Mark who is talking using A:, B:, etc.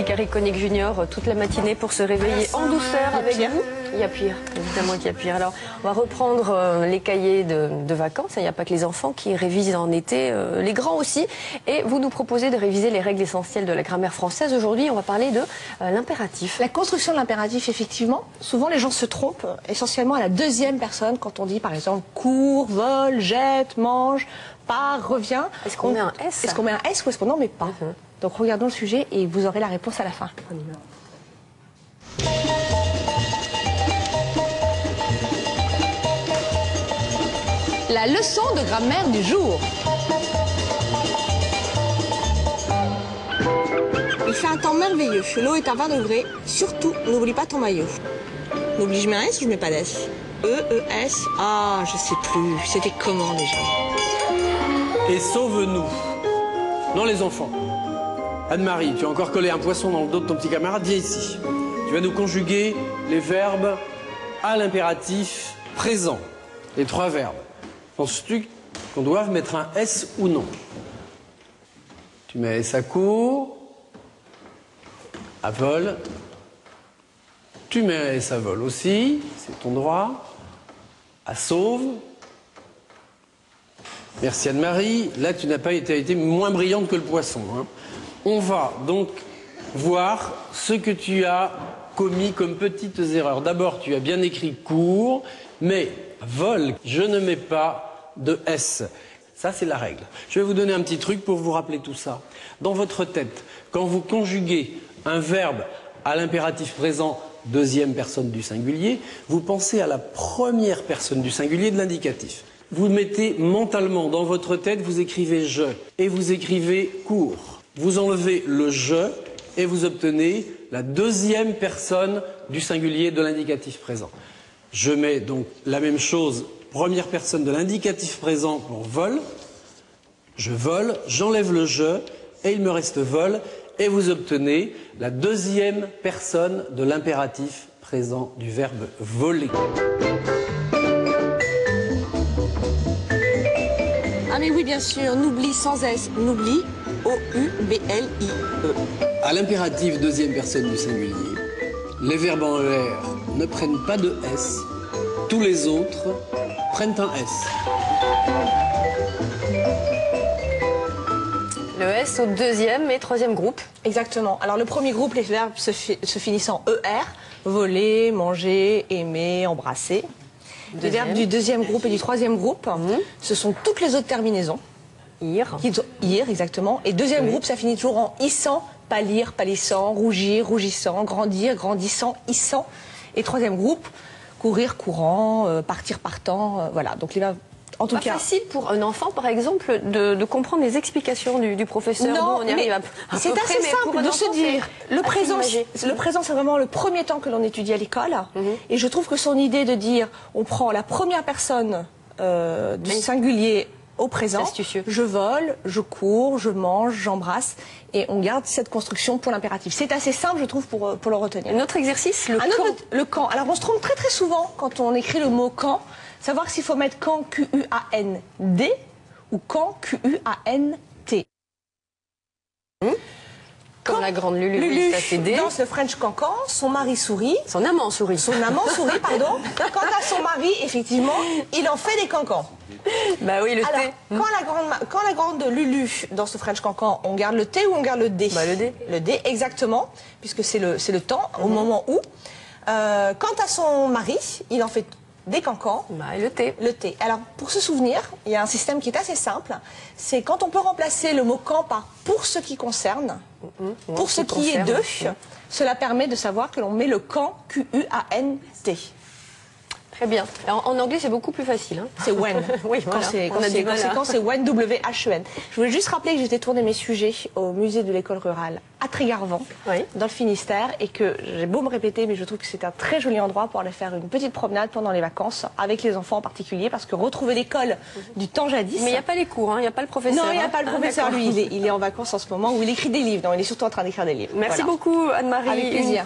A: Harry Connick Junior toute la matinée pour se réveiller en douceur avec vous. Il y a pire, évidemment qu'il y a pire. Alors, on va reprendre les cahiers de vacances. Il n'y a pas que les enfants qui révisent en été, les grands aussi. Et vous nous proposez de réviser les règles essentielles de la grammaire française. Aujourd'hui, on va parler de l'impératif.
B: La construction de l'impératif, effectivement, souvent les gens se trompent essentiellement à la deuxième personne quand on dit par exemple court, vole, jette, mange, part, revient.
A: Est-ce qu'on met un S?
B: Est-ce qu'on met un S ou est-ce qu'on n'en met pas? Donc regardons le sujet et vous aurez la réponse à la fin. On y va. La leçon de grammaire du jour. Il fait un temps merveilleux, l'eau est à 20 degrés, surtout n'oublie pas ton maillot. N'oublie, je mets un S ou je mets pas d'S? E-E-S, ah je sais plus, c'était comment déjà?
C: Et sauve-nous. Non les enfants. Anne-Marie, tu as encore collé un poisson dans le dos de ton petit camarade, viens ici. Tu vas nous conjuguer les verbes à l'impératif présent. Les trois verbes. Penses-tu qu'on doive mettre un S ou non? Tu mets S à court, à vol. Tu mets un S à vol aussi, c'est ton droit. À sauve. Merci Anne-Marie. Là, tu n'as pas été moins brillante que le poisson. Hein. On va donc voir ce que tu as commis comme petites erreurs. D'abord, tu as bien écrit court, mais vol, je ne mets pas de S. Ça, c'est la règle. Je vais vous donner un petit truc pour vous rappeler tout ça. Dans votre tête, quand vous conjuguez un verbe à l'impératif présent, deuxième personne du singulier, vous pensez à la première personne du singulier de l'indicatif. Vous mettez mentalement dans votre tête, vous écrivez « je » et vous écrivez « court ». Vous enlevez le « je » et vous obtenez la deuxième personne du singulier de l'indicatif présent. Je mets donc la même chose, première personne de l'indicatif présent pour vol. Je vole, j'enlève le « je » et il me reste « vol » et vous obtenez la deuxième personne de l'impératif présent du verbe « voler ».
B: Ah mais oui, bien sûr, n'oublie sans S, n'oublie, O-U-B-L-I-E.
C: À l'impératif deuxième personne du singulier, les verbes en ER ne prennent pas de S, tous les autres prennent un S.
A: Le S au deuxième et troisième groupe.
B: Exactement. Alors le premier groupe, les verbes se finissent en ER, voler, manger, aimer, embrasser. Les verbes du deuxième groupe et du troisième groupe, ce sont toutes les autres terminaisons.
A: Ir.
B: Ir, exactement. Et deuxième groupe, ça finit toujours en issant, pâlir, pâlissant, rougir, rougissant, grandir, grandissant, issant. Et troisième groupe, courir, courant, partir, partant. Voilà. Donc les verbes. En tout cas,
A: facile pour un enfant, par exemple, de comprendre les explications du professeur.
B: Non,
A: on y arrive
B: c'est assez simple de se dire. Le présent, c'est vraiment le premier temps que l'on étudie à l'école. Et je trouve que son idée de dire, on prend la première personne du singulier au présent.
A: Astucieux.
B: Je vole, je cours, je mange, j'embrasse. Et on garde cette construction pour l'impératif. C'est assez simple, je trouve, pour le retenir.
A: Un autre exercice, le quand.
B: Le quand. Alors, on se trompe très souvent quand on écrit le mot quand. Savoir s'il faut mettre quand, Q-U-A-N-D, ou quand, Q-U-A-N-T.
A: Comme la grande Lulu, ça c'est D.
B: Danse le French cancan, son mari sourit.
A: Son amant sourit.
B: Son amant sourit, pardon. Quant à son mari, effectivement, il en fait des cancans.
A: Bah oui, le
B: Alors,
A: T.
B: Quand la grande Lulu danse le French cancan, on garde le T ou on garde le D?
A: Bah le D.
B: Le D, exactement, puisque c'est le temps, au moment où. Quant à son mari, il en fait des cancans.
A: Bah, et le T.
B: Le T. Alors, pour se souvenir, il y a un système qui est assez simple. C'est quand on peut remplacer le mot quand par pour ce qui concerne, pour ce qui est de, cela permet de savoir que l'on met le quand, Q-U-A-N-T.
A: Très bien. Alors, en anglais, c'est beaucoup plus facile. Hein.
B: C'est when.
A: Oui, voilà.
B: Quand c'est when, W-H-E-N. Je voulais juste rappeler que j'étais tourné mes sujets au musée de l'école rurale à Trégarvan, dans le Finistère, et que j'ai beau me répéter, mais je trouve que c'est un très joli endroit pour aller faire une petite promenade pendant les vacances, avec les enfants en particulier, parce que retrouver l'école du temps jadis...
A: Mais il n'y a pas les cours, il n'y a pas le professeur.
B: Non, il n'y a pas le professeur, lui, il est en vacances en ce moment, où il écrit des livres. Non, il est surtout en train d'écrire des livres.
A: Merci beaucoup, Anne-Marie.
B: Avec plaisir.